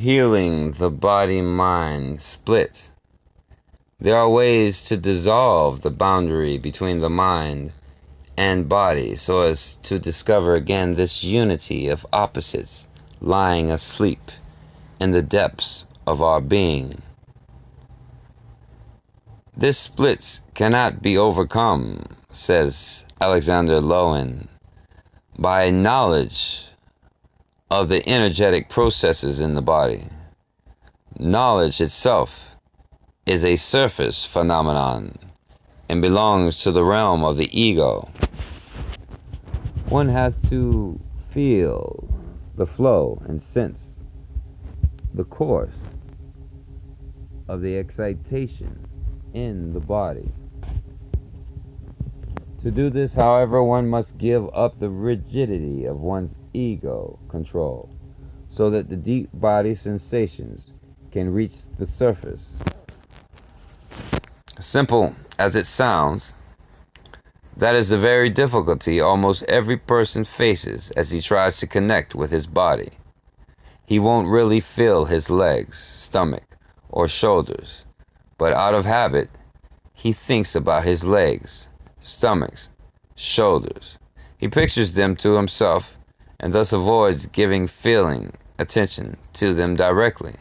Healing the body-mind split. There are ways to dissolve the boundary between the mind and body so as to discover again this unity of opposites lying asleep in the depths of our being. This split cannot be overcome, says Alexander Lowen, by knowledge of the energetic processes in the body. Knowledge itself is a surface phenomenon and belongs to the realm of the ego. One has to feel the flow and sense the course of the excitation in the body. To do this, however, one must give up the rigidity of one's ego control so that the deep body sensations can reach the surface. Simple as it sounds, that is the very difficulty almost every person faces as he tries to connect with his body. He won't really feel his legs, stomach, or shoulders, but out of habit, he thinks about his legs, stomachs, shoulders. He pictures them to himself and thus avoids giving feeling attention to them directly.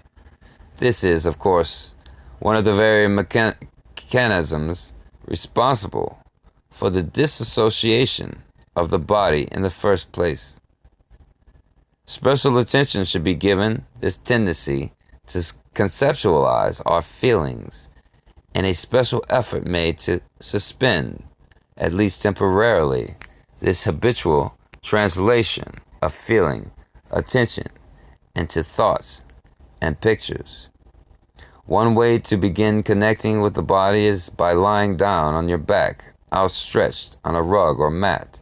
This is, of course, one of the very mechanisms responsible for the disassociation of the body in the first place. Special attention should be given this tendency to conceptualize our feelings and a special effort made to suspend, at least temporarily, this habitual translation of feeling attention into thoughts and pictures. One way to begin connecting with the body is by lying down on your back, outstretched on a rug or mat.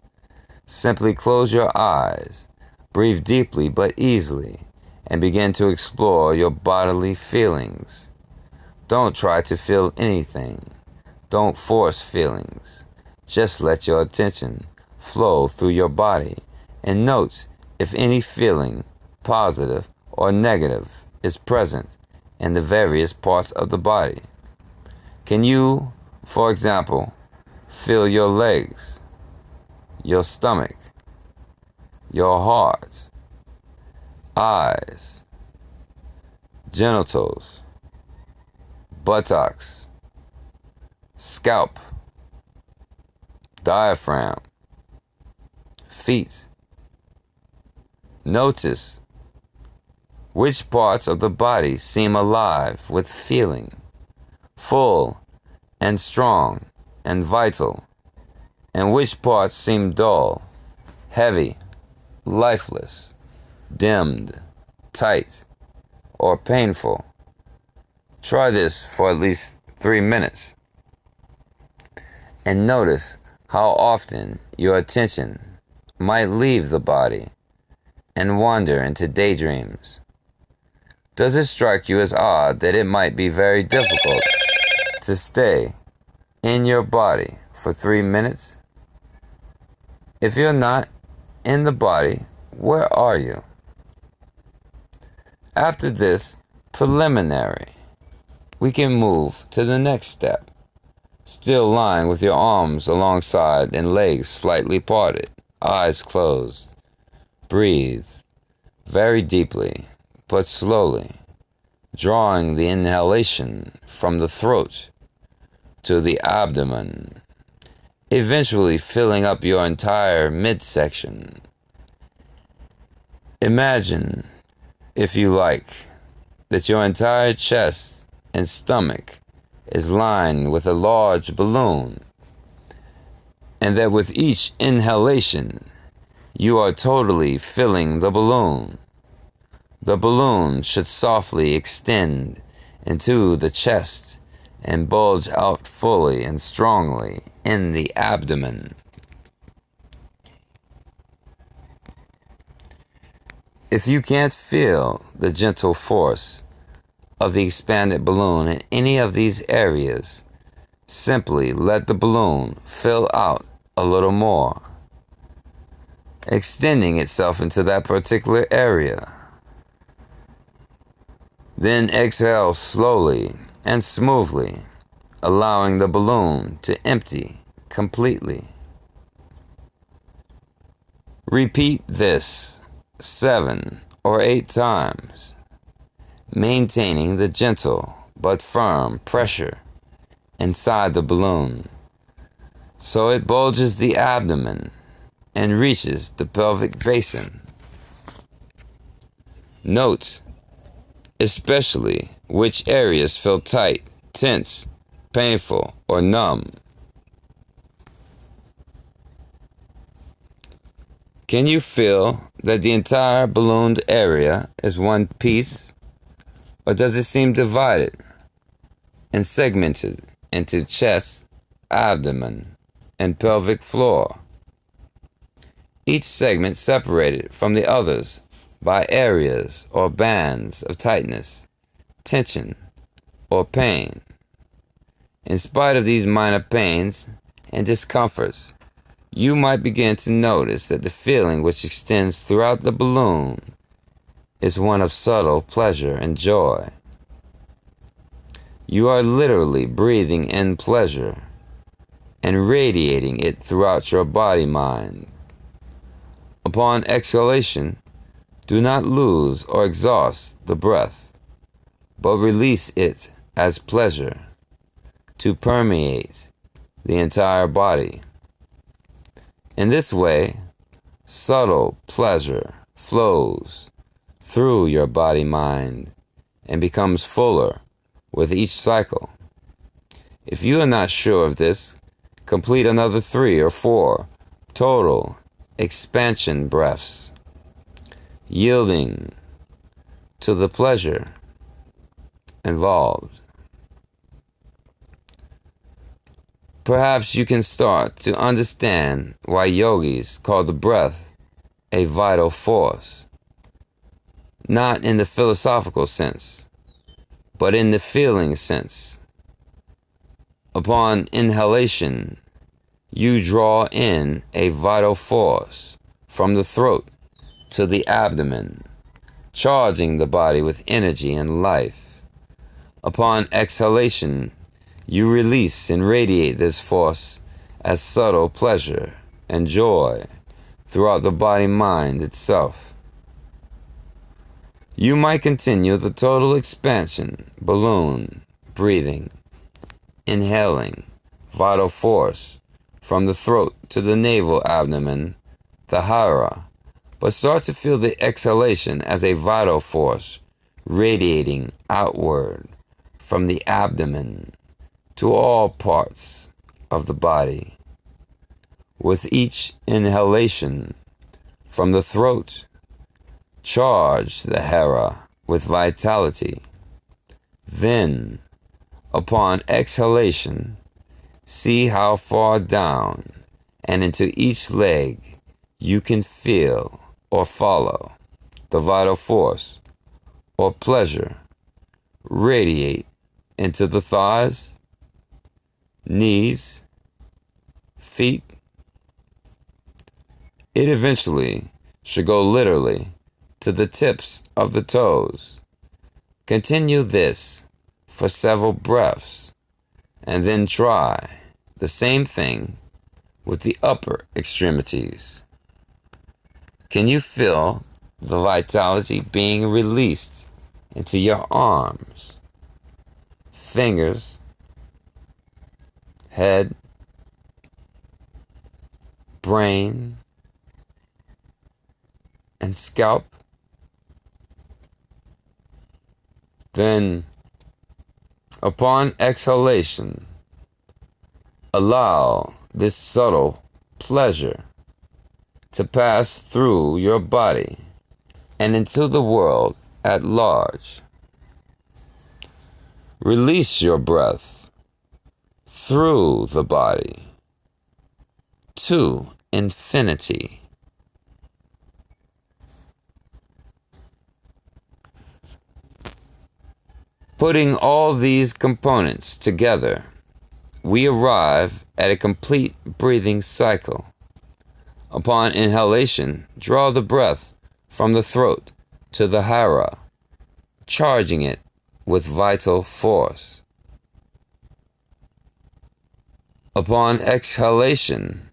Simply close your eyes, breathe deeply but easily, and begin to explore your bodily feelings. Don't try to feel anything. Don't force feelings. Just let your attention flow through your body and note if any feeling, positive or negative, is present in the various parts of the body. Can you, for example, feel your legs, your stomach, your heart, eyes, genitals, buttocks, scalp, diaphragm, feet? Notice which parts of the body seem alive with feeling, full and strong and vital, and which parts seem dull, heavy, lifeless, dimmed, tight, or painful. Try this for at least 3 minutes and notice how often your attention might leave the body and wander into daydreams. Does it strike you as odd that it might be very difficult to stay in your body for 3 minutes? If you're not in the body, where are you? After this preliminary, we can move to the next step. Still lying with your arms alongside and legs slightly parted, eyes closed. Breathe very deeply, but slowly, drawing the inhalation from the throat to the abdomen, eventually filling up your entire midsection. Imagine, if you like, that your entire chest and stomach is lined with a large balloon, and that with each inhalation, you are totally filling the balloon. The balloon should softly extend into the chest and bulge out fully and strongly in the abdomen. If you can't feel the gentle force of the expanded balloon in any of these areas, simply let the balloon fill out a little more, extending itself into that particular area. Then exhale slowly and smoothly, allowing the balloon to empty completely. Repeat this 7 or 8 times, maintaining the gentle but firm pressure inside the balloon so it bulges the abdomen and reaches the pelvic basin. Note especially which areas feel tight, tense, painful, or numb. Can you feel that the entire ballooned area is one piece, or does it seem divided and segmented into chest, abdomen, and pelvic floor? Each segment separated from the others by areas or bands of tightness, tension, or pain. In spite of these minor pains and discomforts, you might begin to notice that the feeling which extends throughout the balloon is one of subtle pleasure and joy. You are literally breathing in pleasure and radiating it throughout your body-mind. Upon exhalation, do not lose or exhaust the breath, but release it as pleasure to permeate the entire body. In this way, subtle pleasure flows through your body-mind and becomes fuller with each cycle. If you are not sure of this, complete another 3 or 4 total expansion breaths, yielding to the pleasure involved. Perhaps you can start to understand why yogis call the breath a vital force, not in the philosophical sense, but in the feeling sense. Upon inhalation, you draw in a vital force from the throat to the abdomen, charging the body with energy and life. Upon exhalation, you release and radiate this force as subtle pleasure and joy throughout the body-mind itself. You might continue the total expansion balloon breathing, inhaling vital force from the throat to the navel abdomen, the hara, but start to feel the exhalation as a vital force radiating outward from the abdomen to all parts of the body. With each inhalation from the throat, charge the hara with vitality. Then, upon exhalation, see how far down and into each leg you can feel or follow the vital force or pleasure radiate into the thighs, knees, feet. It eventually should go literally to the tips of the toes. Continue this for several breaths, and then try the same thing with the upper extremities. Can you feel the vitality being released into your arms, fingers, head, brain, and scalp? Then, upon exhalation, allow this subtle pleasure to pass through your body and into the world at large. Release your breath through the body to infinity. Putting all these components together, we arrive at a complete breathing cycle. Upon inhalation, draw the breath from the throat to the hara, charging it with vital force. Upon exhalation,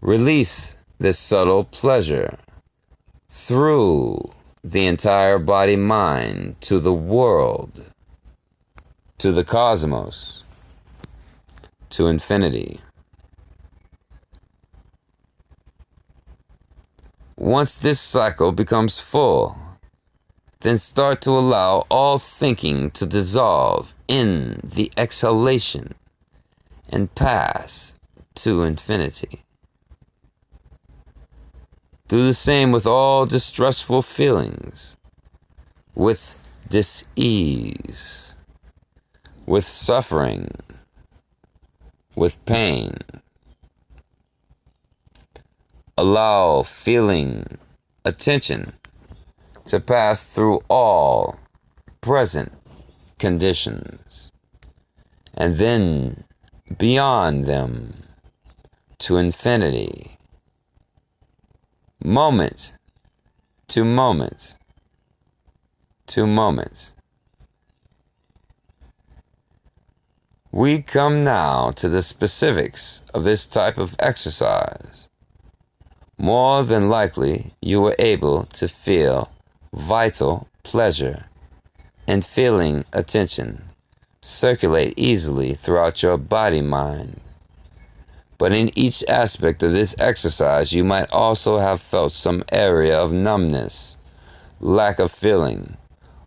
release this subtle pleasure through the entire body-mind to the world, to the cosmos, to infinity. Once this cycle becomes full, then start to allow all thinking to dissolve in the exhalation and pass to infinity. Do the same with all distressful feelings, with dis-ease, with suffering, with pain. Allow feeling attention to pass through all present conditions, and then beyond them to infinity, moment to moment to moment. We come now to the specifics of this type of exercise. More than likely, you were able to feel vital pleasure and feeling attention circulate easily throughout your body-mind. But in each aspect of this exercise, you might also have felt some area of numbness, lack of feeling,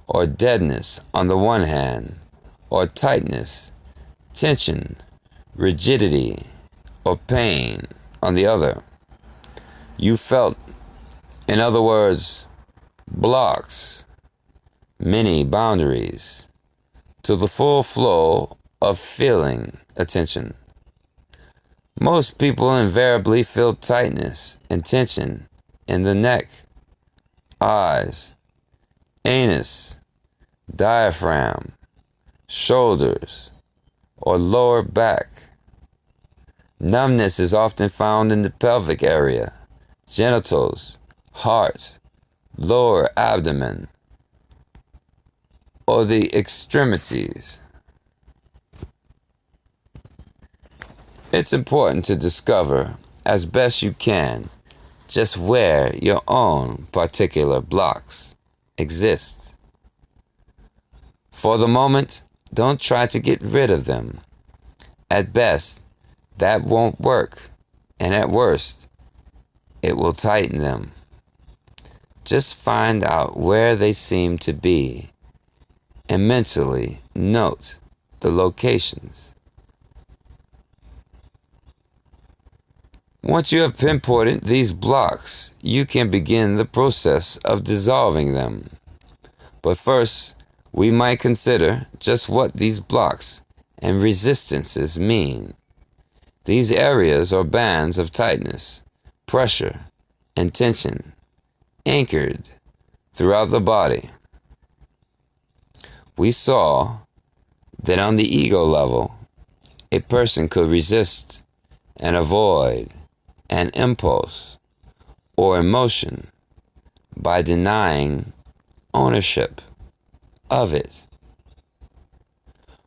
or deadness on the one hand, or tightness, tension, rigidity, or pain on the other. You felt, in other words, blocks, many boundaries, to the full flow of feeling attention. Most people invariably feel tightness and tension in the neck, eyes, anus, diaphragm, shoulders, or lower back. Numbness is often found in the pelvic area, genitals, heart, lower abdomen, or the extremities. It's important to discover, as best you can, just where your own particular blocks exist. For the moment, don't try to get rid of them. At best, that won't work, and at worst, it will tighten them. Just find out where they seem to be and mentally note the locations. Once you have pinpointed these blocks, you can begin the process of dissolving them. But first, we might consider just what these blocks and resistances mean. These areas or bands of tightness, pressure, and tension anchored throughout the body. We saw that on the ego level, a person could resist and avoid an impulse or emotion by denying ownership of it.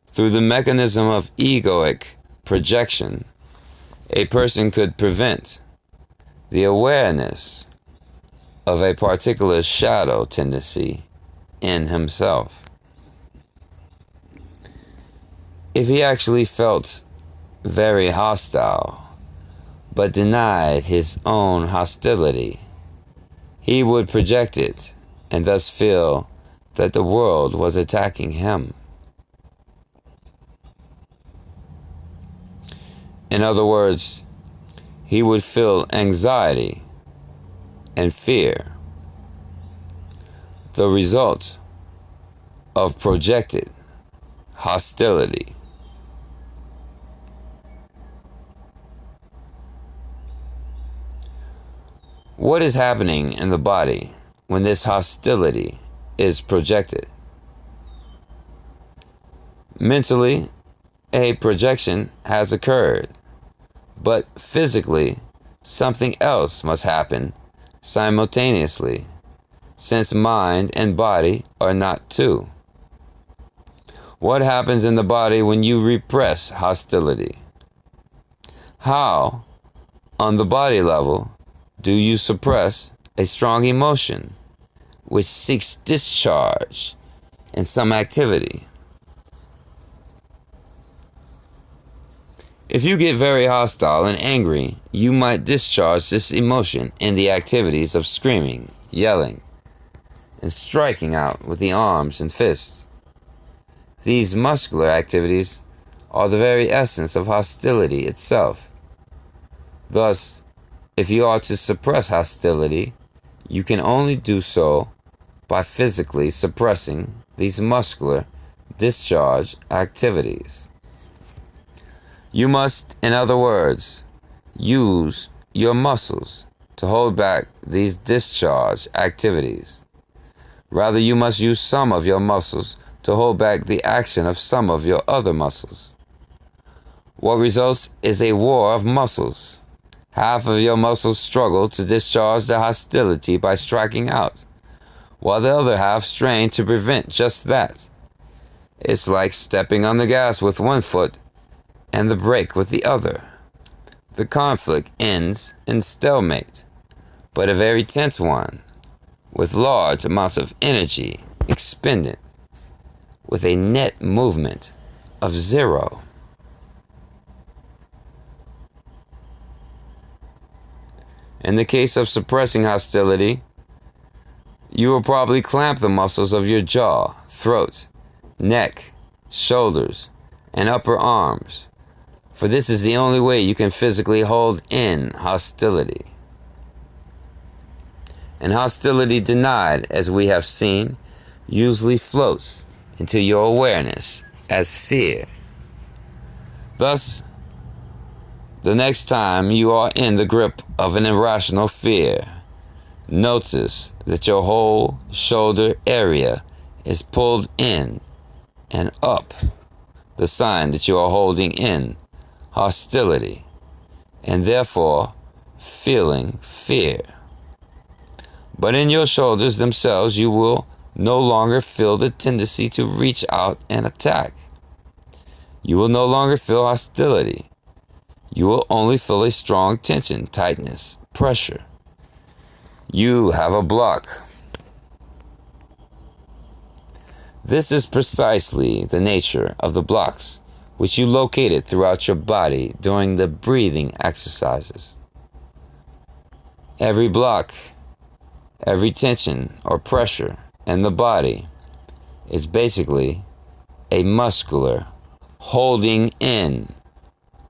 Through the mechanism of egoic projection, a person could prevent the awareness of a particular shadow tendency in himself. If he actually felt very hostile, but denied his own hostility, he would project it and thus feel that the world was attacking him. In other words, he would feel anxiety and fear, the result of projected hostility. What is happening in the body when this hostility is projected? Mentally, a projection has occurred, but physically, something else must happen simultaneously, since mind and body are not two. What happens in the body when you repress hostility? How, on the body level, do you suppress a strong emotion which seeks discharge in some activity? If you get very hostile and angry, you might discharge this emotion in the activities of screaming, yelling, and striking out with the arms and fists. These muscular activities are the very essence of hostility itself. Thus, if you are to suppress hostility, you can only do so by physically suppressing these muscular discharge activities. You must, in other words, use your muscles to hold back these discharge activities. Rather, you must use some of your muscles to hold back the action of some of your other muscles. What results is a war of muscles. Half of your muscles struggle to discharge the hostility by striking out, while the other half strain to prevent just that. It's like stepping on the gas with one foot and the brake with the other. The conflict ends in stalemate, but a very tense one, with large amounts of energy expended, with a net movement of zero. In the case of suppressing hostility, you will probably clamp the muscles of your jaw, throat, neck, shoulders, and upper arms, for this is the only way you can physically hold in hostility. And hostility denied, as we have seen, usually floats into your awareness as fear. Thus, the next time you are in the grip of an irrational fear, notice that your whole shoulder area is pulled in and up, the sign that you are holding in hostility, and therefore feeling fear. But in your shoulders themselves, you will no longer feel the tendency to reach out and attack. You will no longer feel hostility. You will only feel a strong tension, tightness, pressure. You have a block. This is precisely the nature of the blocks which you located throughout your body during the breathing exercises. Every block, every tension or pressure in the body is basically a muscular holding in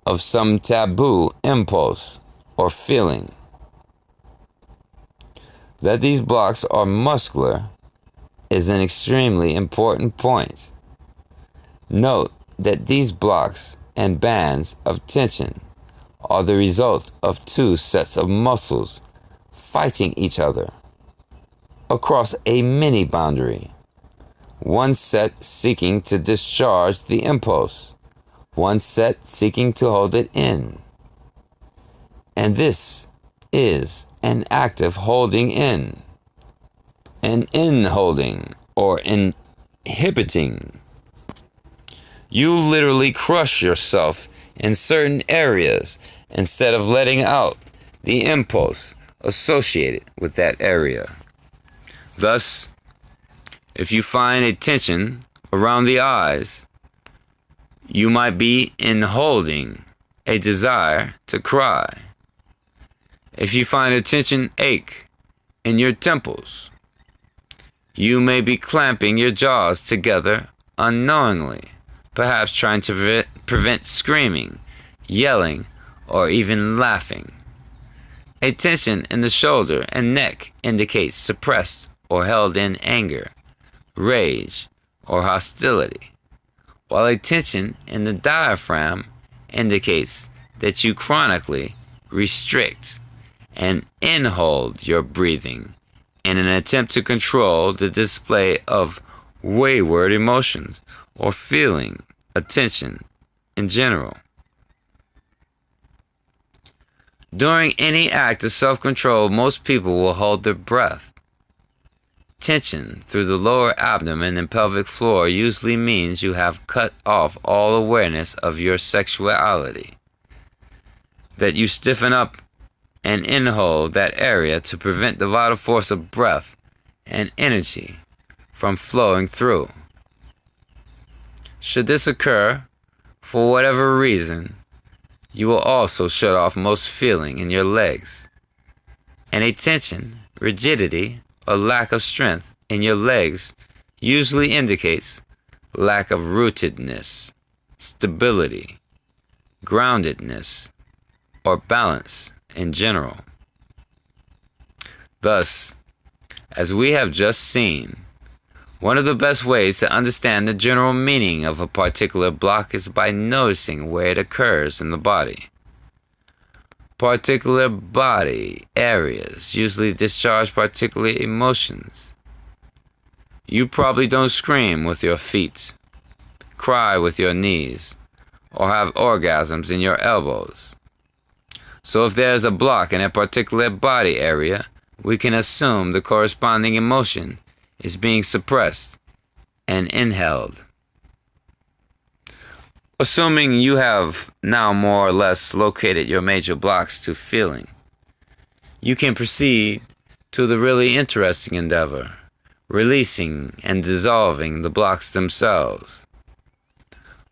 of some taboo impulse or feeling. That these blocks are muscular is an extremely important point. Note that these blocks and bands of tension are the result of two sets of muscles fighting each other across a mini boundary. One set seeking to discharge the impulse, one set seeking to hold it in. And this is an active holding in, an in-holding or inhibiting. You literally crush yourself in certain areas instead of letting out the impulse associated with that area. Thus, if you find a tension around the eyes, you might be in holding a desire to cry. If you find a tension ache in your temples, you may be clamping your jaws together unknowingly, perhaps trying to prevent screaming, yelling, or even laughing. A tension in the shoulder and neck indicates suppressed or held in anger, rage, or hostility, while a tension in the diaphragm indicates that you chronically restrict and inhold your breathing in an attempt to control the display of wayward emotions or feeling attention in general. During any act of self-control, most people will hold their breath, tension through the lower abdomen and pelvic floor usually means you have cut off all awareness of your sexuality. That you stiffen up and inhold that area to prevent the vital force of breath and energy from flowing through. Should this occur, for whatever reason, you will also shut off most feeling in your legs, and a tension, rigidity, or lack of strength in your legs usually indicates lack of rootedness, stability, groundedness, or balance in general. Thus, as we have just seen, one of the best ways to understand the general meaning of a particular block is by noticing where it occurs in the body. Particular body areas usually discharge particular emotions. You probably don't scream with your feet, cry with your knees, or have orgasms in your elbows. So if there's a block in a particular body area, we can assume the corresponding emotion is being suppressed and inhaled. Assuming you have now more or less located your major blocks to feeling, you can proceed to the really interesting endeavor, releasing and dissolving the blocks themselves.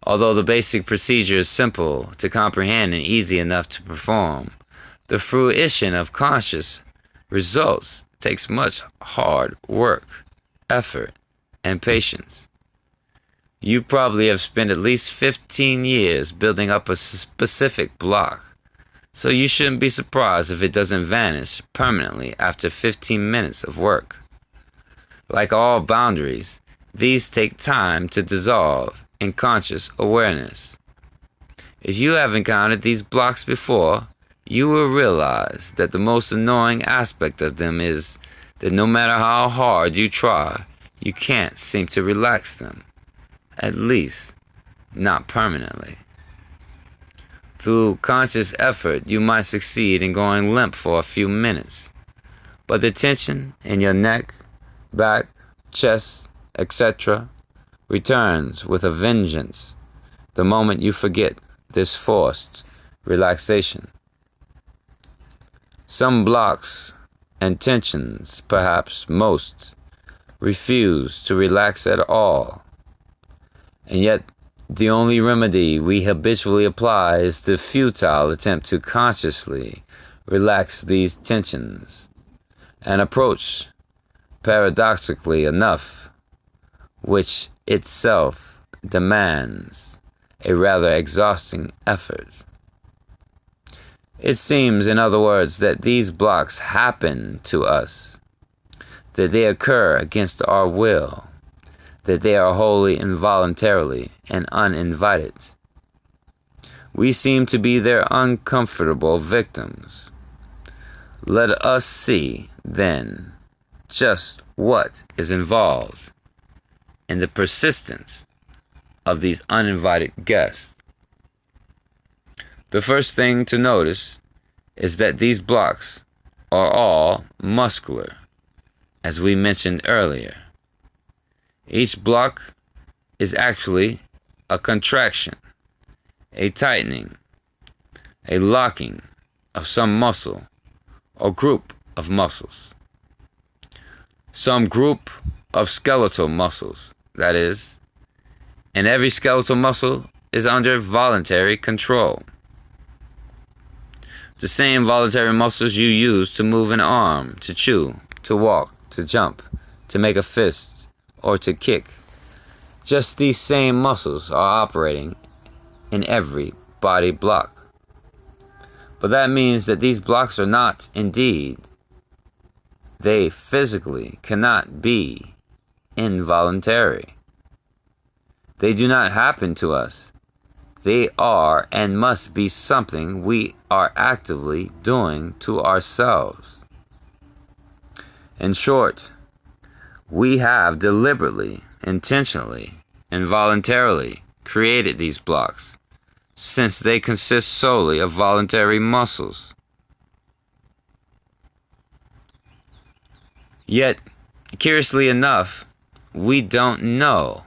Although the basic procedure is simple to comprehend and easy enough to perform, the fruition of conscious results takes much hard work, effort, and patience. You probably have spent at least 15 years building up a specific block, so you shouldn't be surprised if it doesn't vanish permanently after 15 minutes of work. Like all boundaries, these take time to dissolve in conscious awareness. If you have encountered these blocks before, you will realize that the most annoying aspect of them is that no matter how hard you try, you can't seem to relax them, at least not permanently. Through conscious effort, you might succeed in going limp for a few minutes, but the tension in your neck, back, chest, etc. returns with a vengeance the moment you forget this forced relaxation. Some blocks and tensions, perhaps most, refuse to relax at all, and yet the only remedy we habitually apply is the futile attempt to consciously relax these tensions, an approach, paradoxically enough, which itself demands a rather exhausting effort. It seems, in other words, that these blocks happen to us, that they occur against our will, that they are wholly involuntarily and uninvited. We seem to be their uncomfortable victims. Let us see, then, just what is involved in the persistence of these uninvited guests. The first thing to notice is that these blocks are all muscular, as we mentioned earlier. Each block is actually a contraction, a tightening, a locking of some muscle or group of muscles. Some group of skeletal muscles, that is, and every skeletal muscle is under voluntary control. The same voluntary muscles you use to move an arm, to chew, to walk, to jump, to make a fist, or to kick. Just these same muscles are operating in every body block. But that means that these blocks are not, indeed, they physically cannot be involuntary. They do not happen to us. They are and must be something we are actively doing to ourselves. In short, we have deliberately, intentionally, and voluntarily created these blocks, since they consist solely of voluntary muscles. Yet, curiously enough, we don't know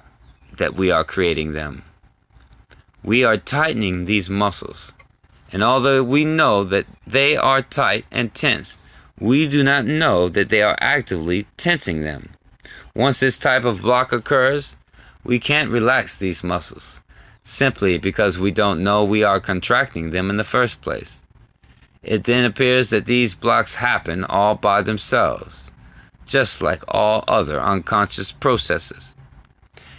that we are creating them. We are tightening these muscles. And although we know that they are tight and tense, we do not know that they are actively tensing them. Once this type of block occurs, we can't relax these muscles, simply because we don't know we are contracting them in the first place. It then appears that these blocks happen all by themselves, just like all other unconscious processes.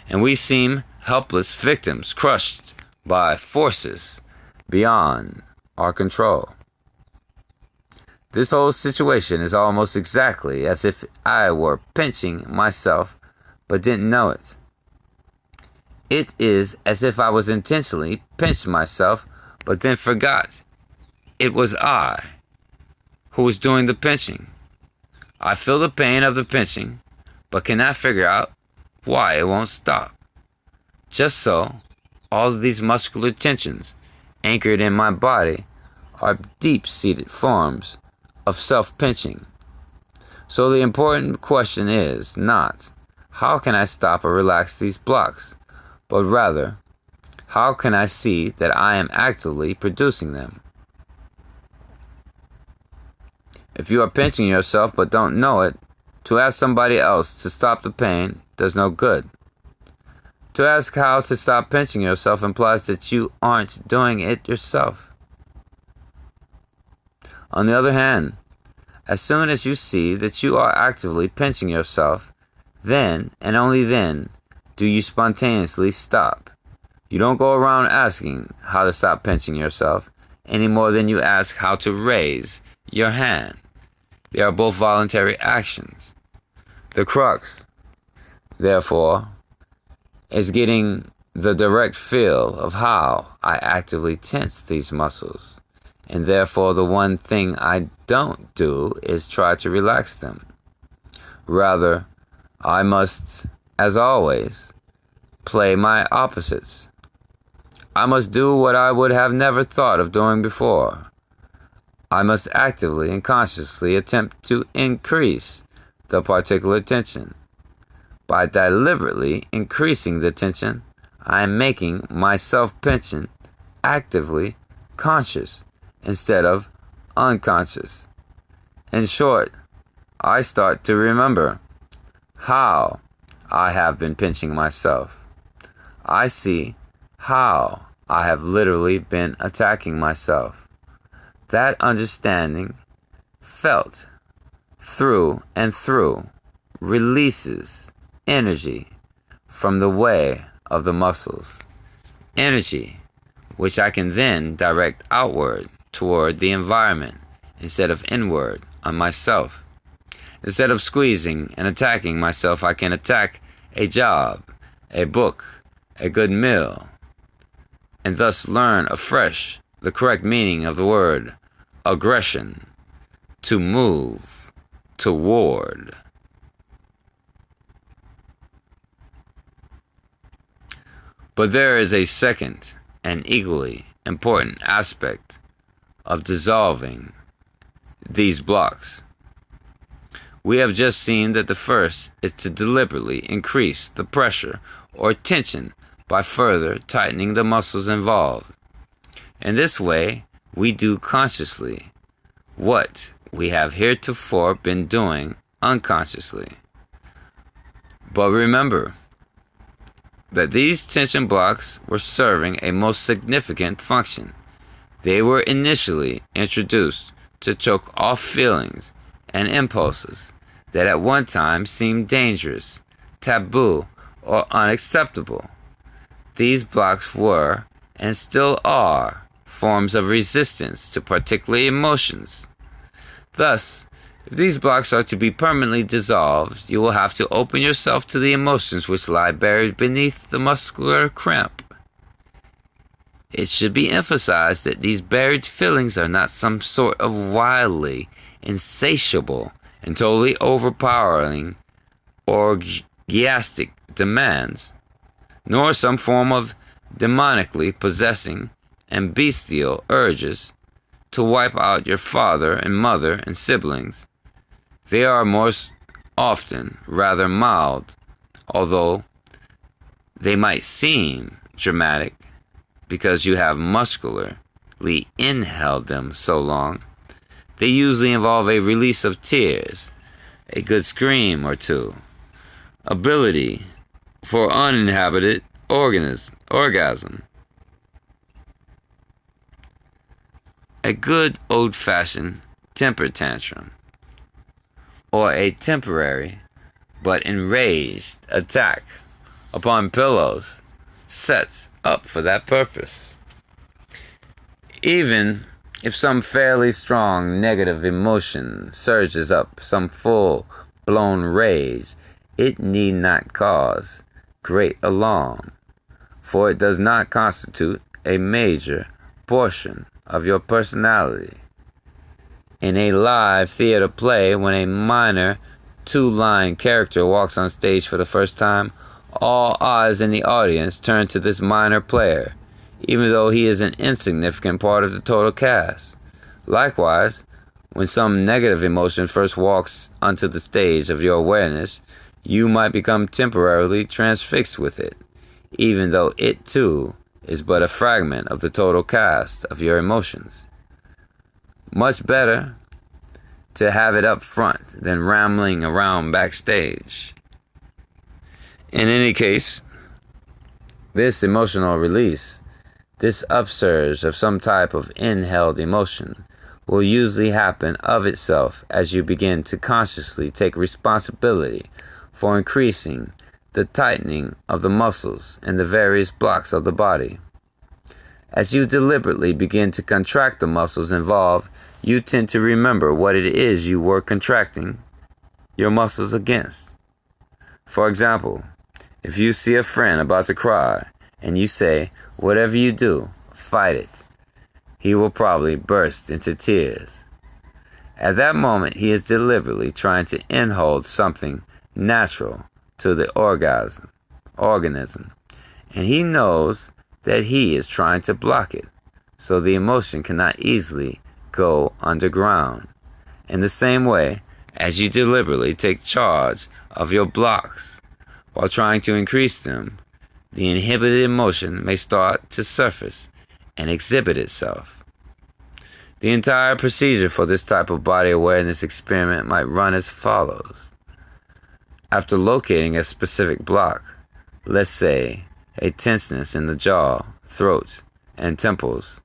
And we seem helpless victims crushed by forces beyond our control. This whole situation is almost exactly as if I were pinching myself but didn't know it. It is as if I was intentionally pinching myself but then forgot it was I who was doing the pinching. I feel the pain of the pinching but cannot figure out why it won't stop. Just so, all of these muscular tensions anchored in my body are deep-seated forms of self-pinching. So the important question is not, how can I stop or relax these blocks, but rather, how can I see that I am actively producing them? If you are pinching yourself but don't know it, to ask somebody else to stop the pain does no good. To ask how to stop pinching yourself implies that you aren't doing it yourself. On the other hand, as soon as you see that you are actively pinching yourself, then and only then do you spontaneously stop. You don't go around asking how to stop pinching yourself any more than you ask how to raise your hand. They are both voluntary actions. The crux, therefore, is getting the direct feel of how I actively tense these muscles. And therefore, the one thing I don't do is try to relax them. Rather, I must, as always, play my opposites. I must do what I would have never thought of doing before. I must actively and consciously attempt to increase the particular tension. By deliberately increasing the tension, I am making my self-pinching actively conscious instead of unconscious. In short, I start to remember how I have been pinching myself. I see how I have literally been attacking myself. That understanding, felt through and through, releases energy from the way of the muscles. Energy which I can then direct outward toward the environment instead of inward on myself. Instead of squeezing and attacking myself, I can attack a job, a book, a good meal, and thus learn afresh the correct meaning of the word aggression, to move toward. But there is a second and equally important aspect of dissolving these blocks. We have just seen that the first is to deliberately increase the pressure or tension by further tightening the muscles involved. In this way, we do consciously what we have heretofore been doing unconsciously. But remember that these tension blocks were serving a most significant function. They were initially introduced to choke off feelings and impulses that at one time seemed dangerous, taboo, or unacceptable. These blocks were, and still are, forms of resistance to particular emotions. Thus, if these blocks are to be permanently dissolved, you will have to open yourself to the emotions which lie buried beneath the muscular cramp. It should be emphasized that these buried feelings are not some sort of wildly insatiable and totally overpowering orgiastic demands, nor some form of demonically possessing and bestial urges to wipe out your father and mother and siblings. They are most often rather mild, although they might seem dramatic because you have muscularly inhaled them so long. They usually involve a release of tears, a good scream or two, ability for uninhabited orgasm, a good old-fashioned temper tantrum, or a temporary but enraged attack upon pillows set up for that purpose. Even if some fairly strong negative emotion surges up, some full-blown rage, it need not cause great alarm, for it does not constitute a major portion of your personality. In a live theater play, when a minor two-line character walks on stage for the first time, all eyes in the audience turn to this minor player, even though he is an insignificant part of the total cast. Likewise, when some negative emotion first walks onto the stage of your awareness, you might become temporarily transfixed with it, even though it too is but a fragment of the total cast of your emotions. Much better to have it up front than rambling around backstage. In any case, this emotional release, this upsurge of some type of inhaled emotion, will usually happen of itself as you begin to consciously take responsibility for increasing the tightening of the muscles in the various blocks of the body. As you deliberately begin to contract the muscles involved, you tend to remember what it is you were contracting your muscles against. For example, if you see a friend about to cry and you say, "Whatever you do, fight it," he will probably burst into tears. At that moment, he is deliberately trying to inhold something natural to the organism, and he knows that he is trying to block it, so the emotion cannot easily go underground. In the same way, as you deliberately take charge of your blocks while trying to increase them, the inhibited emotion may start to surface and exhibit itself. The entire procedure for this type of body awareness experiment might run as follows. After locating a specific block, let's say a tenseness in the jaw, throat, and temples,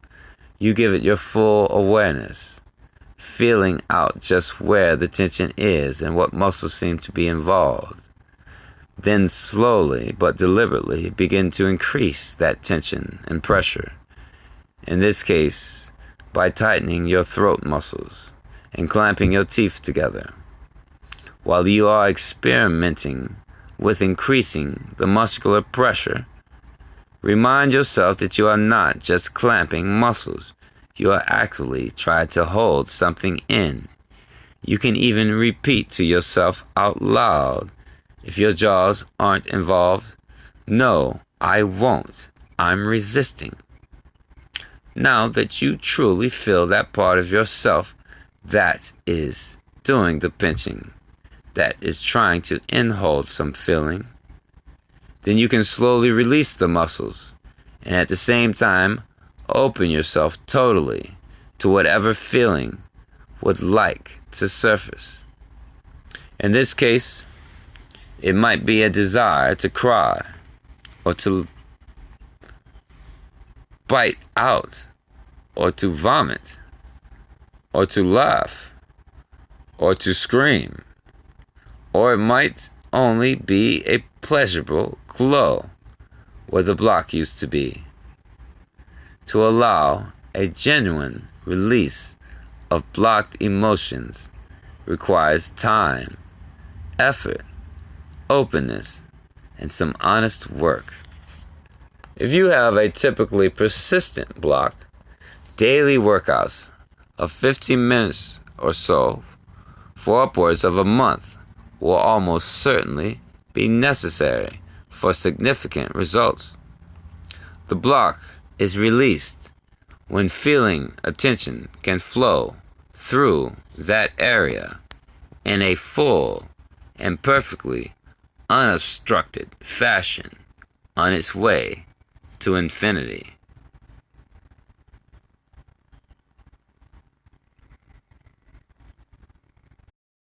you give it your full awareness, feeling out just where the tension is and what muscles seem to be involved. Then slowly but deliberately begin to increase that tension and pressure. In this case, by tightening your throat muscles and clamping your teeth together. While you are experimenting with increasing the muscular pressure, remind yourself that you are not just clamping muscles. You are actually trying to hold something in. You can even repeat to yourself out loud, if your jaws aren't involved, "No, I won't. I'm resisting." Now that you truly feel that part of yourself that is doing the pinching, that is trying to inhold some feeling, then you can slowly release the muscles and at the same time open yourself totally to whatever feeling would like to surface. In this case, it might be a desire to cry or to bite out or to vomit or to laugh or to scream, or it might only be a pleasurable glow where the block used to be. To allow a genuine release of blocked emotions requires time, effort, openness, and some honest work. If you have a typically persistent block, daily workouts of 15 minutes or so for upwards of a month will almost certainly be necessary for significant results. The block is released when feeling attention can flow through that area in a full and perfectly unobstructed fashion on its way to infinity.